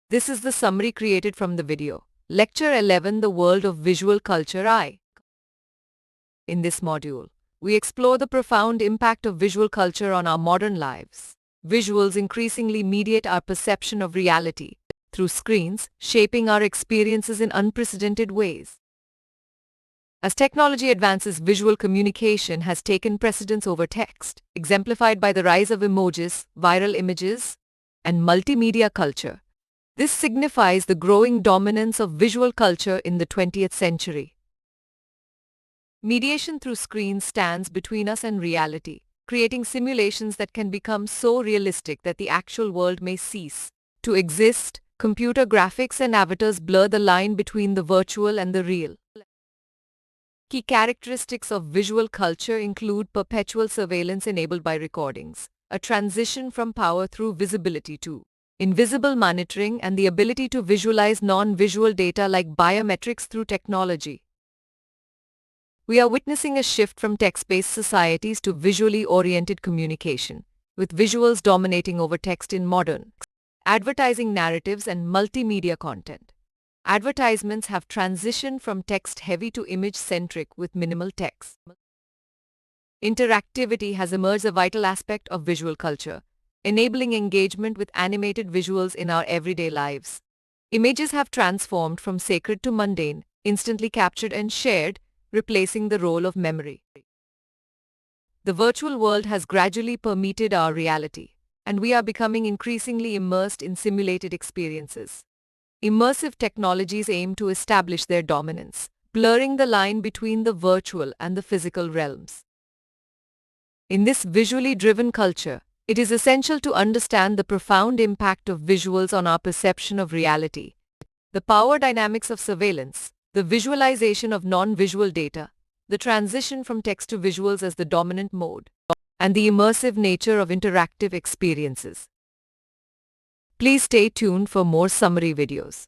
This is the summary created from the video. Lecture 11, The World of Visual Culture I. In this module, we explore the profound impact of visual culture on our modern lives. Visuals increasingly mediate our perception of reality through screens, shaping our experiences in unprecedented ways. As technology advances, visual communication has taken precedence over text, exemplified by the rise of emojis, viral images, and multimedia culture. This signifies the growing dominance of visual culture in the 20th century. Mediation through screens stands between us and reality, creating simulations that can become so realistic that the actual world may cease to exist. Computer graphics and avatars blur the line between the virtual and the real. Key characteristics of visual culture include perpetual surveillance enabled by recordings, a transition from power through visibility to invisible monitoring, and the ability to visualize non-visual data like biometrics through technology. We are witnessing a shift from text-based societies to visually oriented communication, with visuals dominating over text in modern advertising narratives and multimedia content. Advertisements have transitioned from text-heavy to image-centric with minimal text. Interactivity has emerged a vital aspect of visual culture, enabling engagement with animated visuals in our everyday lives. Images have transformed from sacred to mundane, instantly captured and shared, replacing the role of memory. The virtual world has gradually permeated our reality, and we are becoming increasingly immersed in simulated experiences. Immersive technologies aim to establish their dominance, blurring the line between the virtual and the physical realms. In this visually driven culture, it is essential to understand the profound impact of visuals on our perception of reality, the power dynamics of surveillance, the visualization of non-visual data, the transition from text to visuals as the dominant mode, and the immersive nature of interactive experiences. Please stay tuned for more summary videos.